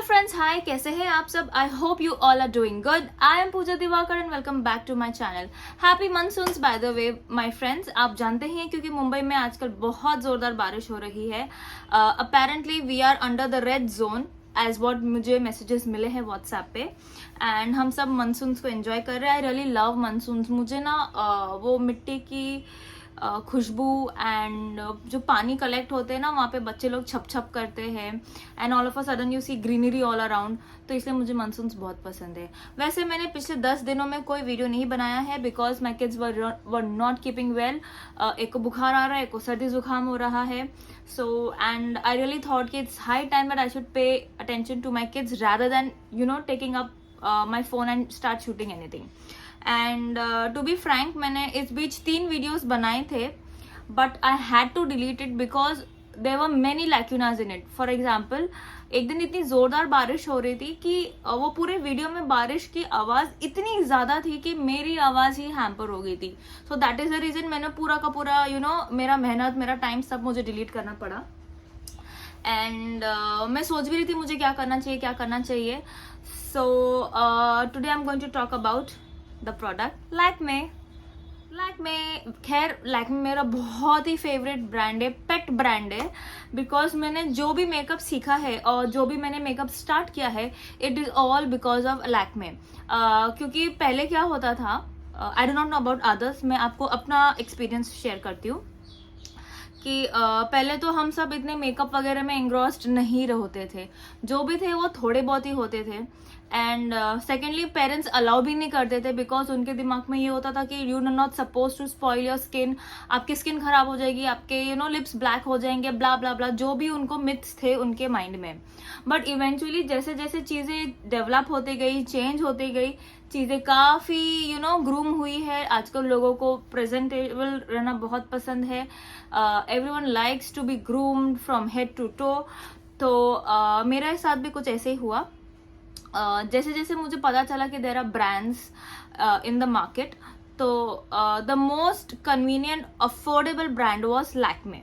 Hello friends, हाय, कैसे हैं आप सब? I hope you all are doing good. I am Pooja Diwakar and welcome back to my channel. Happy monsoons by the way my friends. आप जानते हैं क्योंकि मुंबई में आजकल बहुत जोरदार बारिश हो रही है. Apparently we are under the red zone as what मुझे मैसेजेस मिले हैं व्हाट्सएप पे. एंड हम सब मानसून्स को एंजॉय कर रहे हैं. I really love monsoons. मुझे ना वो मिट्टी की खुशबू एंड जो पानी कलेक्ट होते हैं ना, वहाँ पे बच्चे लोग छप छप करते हैं and all of a sudden you see greenery all around. तो इसलिए मुझे मानसून्स बहुत पसंद है. वैसे मैंने पिछले 10 दिनों में कोई वीडियो नहीं बनाया है because my kids were not keeping well. एक को बुखार आ रहा है, एक को सर्दी जुकाम हो रहा है. So and I really thought कि it's high time that I should pay attention to my kids rather than taking up my phone and start shooting anything. And to be frank, मैंने इस बीच 3 वीडियोस बनाए थे but I had to delete it because there were many lacunae in it. For example, एक दिन इतनी जोरदार बारिश हो रही थी कि वो पूरे वीडियो में बारिश की आवाज इतनी ज्यादा थी कि मेरी आवाज ही हैम्पर हो गई थी. So that is the reason मैंने पूरा का पूरा मेरा मेहनत, मेरा टाइम सब मुझे डिलीट करना पड़ा. एंड मैं सोच भी रही थी मुझे क्या करना चाहिए. So today I am going to talk about the product Lakme. खैर, लैक्मे मेरा बहुत ही फेवरेट ब्रांड है, पेट ब्रांड है. बिकॉज मैंने जो भी मेकअप सीखा है और जो भी मैंने मेकअप स्टार्ट किया है, it is all because of Lakme. क्योंकि पहले क्या होता था, I don't know about others, मैं आपको अपना एक्सपीरियंस शेयर करती हूँ कि पहले तो हम सब इतने मेकअप वगैरह में एंग्रॉस्ड नहीं होते थे. जो भी थे वो थोड़े बहुत ही होते थे. एंड सेकेंडली, पेरेंट्स अलाउ भी नहीं करते थे बिकॉज उनके दिमाग में ये होता था कि you are not suppose to spoil your skin. आपकी स्किन खराब हो जाएगी, आपके लिप्स ब्लैक हो जाएंगे, ब्ला ब्ला ब्ला, जो भी उनको मिथ्स थे उनके माइंड में. बट इवेंचुअली जैसे जैसे चीजें डेवलप होती गई, चेंज होती गई, चीजें काफी ग्रूम हुई है. आजकल लोगों को प्रेजेंटेबल रहना बहुत पसंद है. Everyone likes to be groomed from head to toe. तो मेरे साथ भी कुछ ऐसे ही हुआ. जैसे जैसे मुझे पता चला कि there are brands in the market, तो the most convenient affordable brand was Lakme.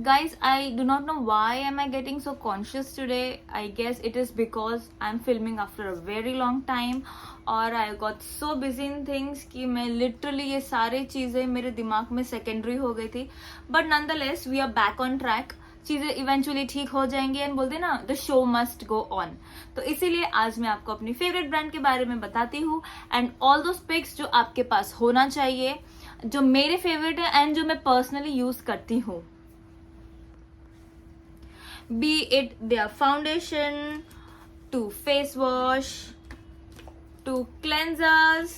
Guys, I do not know why am I getting so conscious today. I guess it is because I'm filming after a very long time और I got so busy in things कि मैं literally ये सारे चीजें मेरे दिमाग में secondary हो गई थी. But nonetheless, we are back on track. चीजें इवेंचुअली ठीक हो जाएंगी एंड बोलते ना, the show must go on. तो इसीलिए आज मैं आपको अपनी फेवरेट ब्रांड के बारे में बताती हूँ एंड ऑल दो पिक्स जो आपके पास होना चाहिए, जो मेरे फेवरेट है एंड जो मैं पर्सनली यूज करती हूँ. Be it their foundation, to face wash, to cleansers,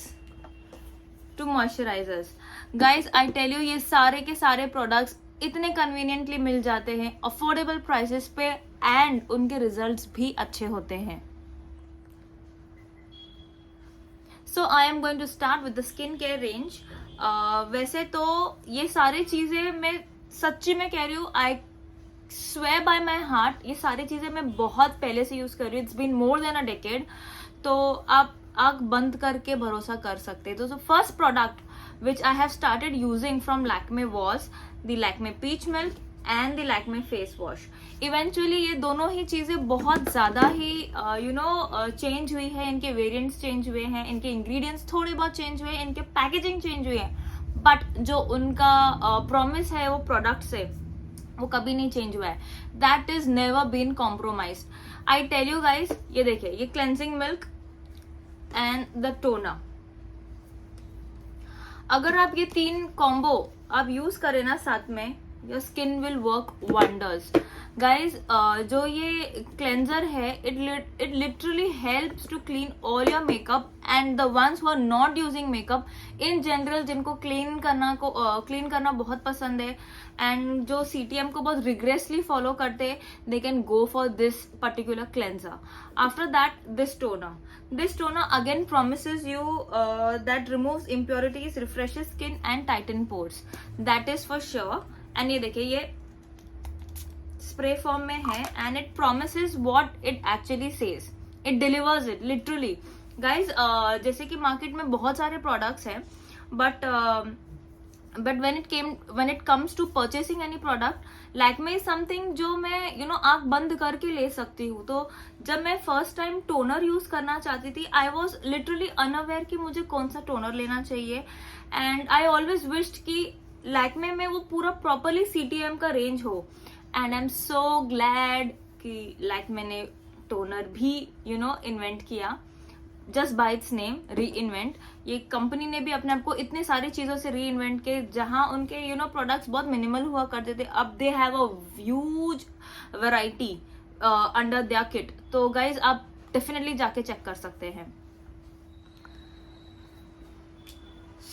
to moisturizers. Guys, I tell you, ये सारे के सारे products इतने कन्वीनियंटली मिल जाते हैं अफोर्डेबल प्राइसेस पे एंड उनके रिजल्ट्स भी अच्छे होते हैं. So I am going to start with the skin care range. वैसे तो ये सारी चीजें मैं सच्ची में कह रही हूँ, I swear by my heart, ये सारी चीजें मैं बहुत पहले से यूज कर रही हूँ. It's been more than a decade. तो आप आंख बंद करके भरोसा कर सकते. तो first product which I have started using from Lakme was the Lakme Peach Milk and the Lakme Face Wash. Eventually ये दोनों ही चीजें बहुत ज्यादा ही चेंज हुई है. इनके वेरिएंट्स चेंज हुए हैं, इनके इंग्रेडिएंट्स थोड़े बहुत चेंज हुए हैं, इनके पैकेजिंग चेंज हुई है. बट जो उनका प्रॉमिस है वो प्रोडक्ट से, वो कभी नहीं चेंज हुआ है. That is never been compromised. I tell you guys, ये देखिए, ये cleansing milk and the toner. अगर आप ये 3 कॉम्बो आप यूज करें ना साथ में, your skin will work wonders. Guys, जो ये क्लेंजर है, it literally helps to clean all your makeup and the ones who are not using makeup in general, जिनको क्लीन करना बहुत पसंद है एंड जो CTM को बहुत रिग्रेसली फॉलो करते हैं, they can go for this particular cleanser. After that, this toner again promises you that removes impurities, refreshes skin and tighten pores. That is for sure. And ये देखिए, ये spray form में है and it promises what it actually says. It delivers it literally. Guys, जैसे कि market में बहुत सारे प्रोडक्ट्स हैं, but when it comes to purchasing any product, Lakme is something जो मैं आंख बंद करके ले सकती हूँ. तो जब मैं फर्स्ट टाइम टोनर यूज करना चाहती थी, आई वॉज लिटरली अनअवेयर कि मुझे कौन सा टोनर लेना चाहिए. एंड आई ऑलवेज विश्ड कि लैक्मे में वो पूरा प्रॉपरली CTM का रेंज हो. And I am so glad कि लैक्मे ने टोनर भी इन्वेंट किया. जस्ट बाय इट्स नेम, री इन्वेंट. ये कंपनी ने भी अपने आप को इतने सारी चीजों से री इन्वेंट के, जहां उनके प्रोडक्ट्स बहुत मिनिमल हुआ करते थे, अब they have a huge variety under their kit. तो गाइज आप डेफिनेटली जाके चेक कर सकते हैं.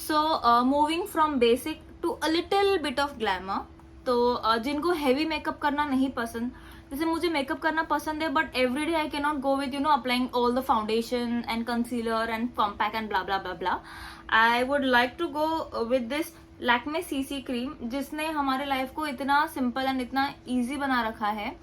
So moving from basic to a little bit of glamour. तो जिनको हैवी मेकअप करना नहीं पसंद, जैसे मुझे मेकअप करना पसंद है, but every day I can not go with applying all the foundation and concealer and compact and blah blah blah blah. I would like to go with this Lakme CC cream, जिसने हमारे life को इतना simple and इतना easy बना रखा है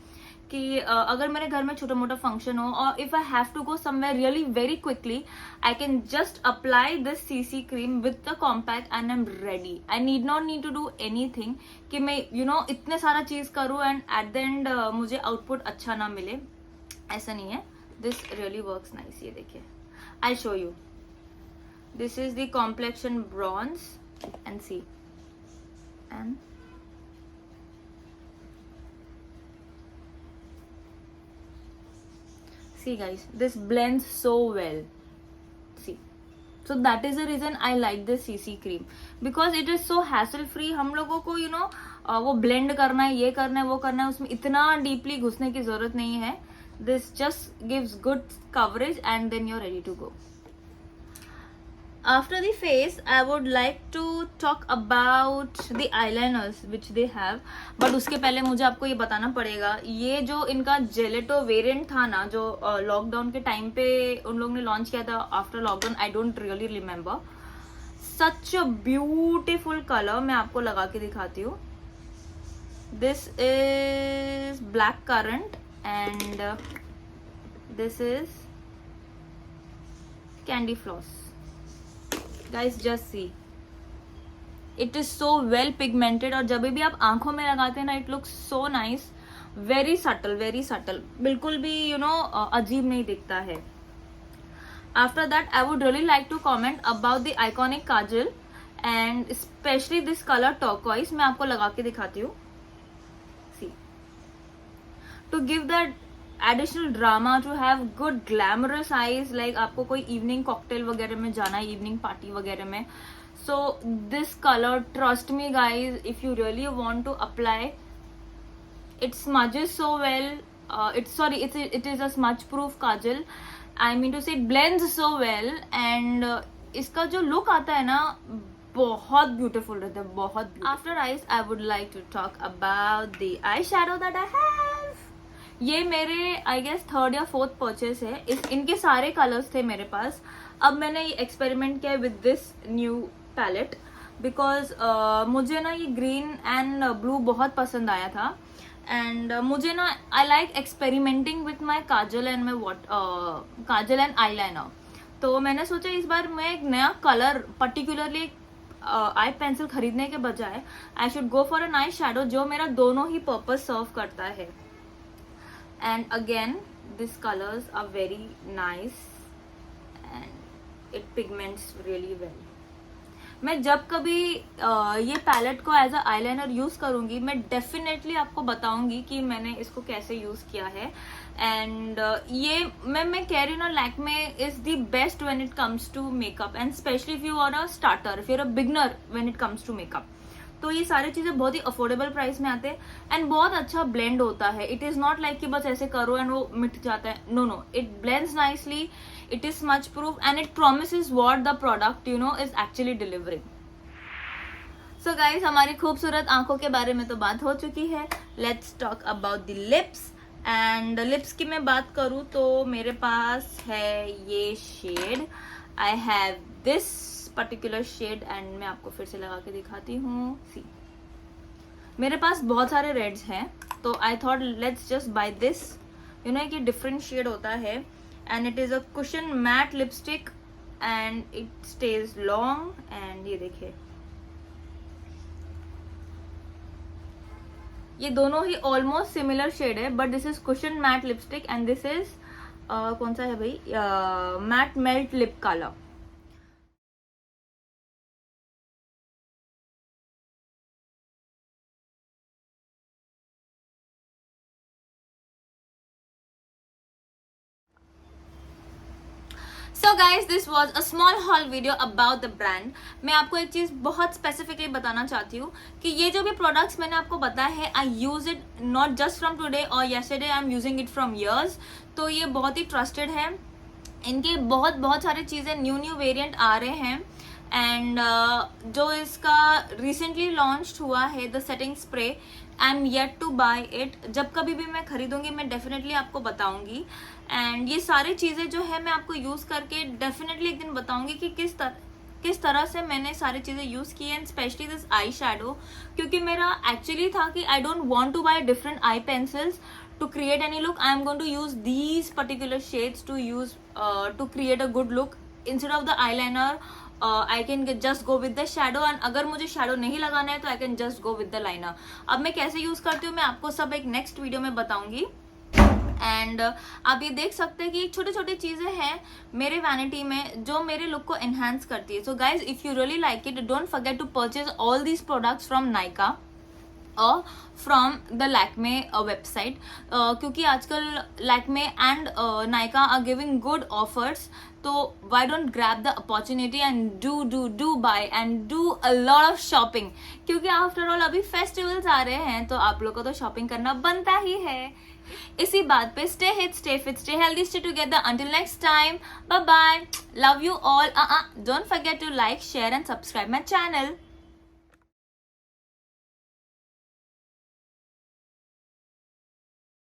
कि अगर मेरे घर में छोटा मोटा फंक्शन हो, और if I have to go somewhere really very quickly, I can just apply this CC cream with the compact and I am ready. I need to do anything कि मैं इतने सारा चीज करूँ एंड एट द एंड मुझे output अच्छा ना मिले. ऐसा नहीं है. This really works nice. ये देखिए, I show you. This is the complexion bronze and see, and see guys, this blends so well. See, so that is the reason I like this CC cream, because it is so hassle free. हम लोगों को वो blend करना है, ये करना है, वो करना है, उसमें इतना deeply घुसने की जरूरत नहीं है. This just gives good coverage and then you're ready to go. After the face, I would like to talk about the eyeliners which they have. But उसके पहले मुझे आपको ये बताना पड़ेगा, ये जो इनका जेलेटो वेरिएंट था ना, जो लॉकडाउन के टाइम पे उन लोगों ने लॉन्च किया था, after lockdown, I don't really remember. Such a beautiful colour. मैं आपको लगा के दिखाती हूँ. This is black currant and this is candy floss. Guys, just see, it is so well pigmented. और जब भी आप आंखों में लगाते हैं ना, it looks so nice, very subtle, very subtle. बिल्कुल भी अजीब नहीं दिखता है. After that, I would really like to comment about the iconic kajal and especially this color turquoise. मैं आपको लगा के दिखाती हूँ. See, to give that additional drama, to have good glamorous eyes, like आपको कोई इवनिंग कॉकटेल वगैरह में जाना है, इवनिंग पार्टी वगैरह में. So this colour, trust me guys, if you really want to apply, it smudges so well. It is a smudge proof kajal. I mean to say it blends so well. And इसका जो look आता है ना, बहुत beautiful रहता है, बहुत. After eyes, I would like to talk about the eye shadow that I have. ये मेरे आई गेस 3rd या 4th परचेस है. इनके सारे कलर्स थे मेरे पास. अब मैंने ये एक्सपेरिमेंट किया with this new palette, because मुझे ना ये ग्रीन एंड ब्लू बहुत पसंद आया था. एंड मुझे ना, I like experimenting with my Kajal and Kajal and eye liner. तो मैंने सोचा इस बार मैं एक नया कलर, पर्टिकुलरली आई पेंसिल खरीदने के बजाय, I should go for an eye shadow जो मेरा दोनों ही पर्पज सर्व करता है. And again, these colors are very nice and it pigments really well. मैं जब कभी ये पैलेट को एज अ आईलाइनर यूज करूंगी, मैं डेफिनेटली आपको बताऊंगी कि मैंने इसको कैसे यूज किया है. एंड ये मैं कह रही हूँ ना, Lakme is the best when it comes to makeup, and specially if you are a starter, if you are a beginner when it comes to makeup. तो ये सारी चीजें बहुत ही अफोर्डेबल प्राइस में आते हैं एंड बहुत अच्छा ब्लेंड होता है. इट इज नॉट लाइक कि बस ऐसे करो एंड वो मिट जाता है. No, it blends nicely, it is smudge proof and it promises what the product is actually delivering. So guys, हमारी खूबसूरत आंखों के बारे में तो बात हो चुकी है. Let's talk about the lips. And lips की मैं बात करूं तो मेरे पास है ये shade. I have this particular shade and मैं आपको फिर से लगा के दिखाती हूँ. सी, मेरे पास बहुत सारे रेड्स हैं, तो I thought let's just buy this. एक डिफरेंट शेड होता है and it is a cushion matte lipstick and it stays long. And ये देखिए, ये दोनों ही ऑलमोस्ट सिमिलर शेड है, but this is cushion matte lipstick and this is कौन सा है भाई, matte melt lip colour. So guys this was a small haul video about the brand. मैं आपको एक चीज बहुत स्पेसिफिकली बताना चाहती हूँ कि ये जो भी प्रोडक्ट्स मैंने आपको बताया है, I use it not just from today और yesterday, I am using it from years. तो ये बहुत ही ट्रस्टेड है. इनके बहुत सारी चीज़ें न्यू वेरिएंट आ रहे हैं. एंड जो इसका रिसेंटली लॉन्च हुआ है the setting spray, I am yet to buy it. जब कभी भी मैं खरीदूंगी मैं डेफिनेटली आपको बताऊंगी. एंड ये सारी चीज़ें जो है मैं आपको यूज़ करके डेफिनेटली एक दिन बताऊंगी कि किस तरह से मैंने सारी चीज़ें यूज़ की. And specially this eye shadow, क्योंकि मेरा एक्चुअली था कि I don't want to buy different eye pencils to create any look. I am going to use these particular shades to create a good look. Instead of the eyeliner, I can just go with the shadow. and अगर मुझे shadow नहीं लगाना है तो I can just go with the liner. अब मैं कैसे use करती हूँ मैं आपको सब एक नेक्स्ट वीडियो में बताऊंगी. एंड आप ये देख सकते हैं कि छोटे छोटे चीज़ें हैं मेरे वैनिटी में जो मेरे लुक को एनहांस करती है. So guys if you really like it, don't forget to purchase all these products from Nykaa और फ्रॉम द लैक्मे वेबसाइट, क्योंकि आजकल Lakme and Nykaa are giving good offers. तो why don't grab the opportunity and do buy and do a lot of shopping, क्योंकि after all अभी festivals आ रहे हैं तो आप लोग को तो शॉपिंग करना बनता ही है. इसी बात पे stay hit, stay fit, stay healthy, stay together. Until next time, bye bye, love you all. Don't forget to like, share and subscribe my channel.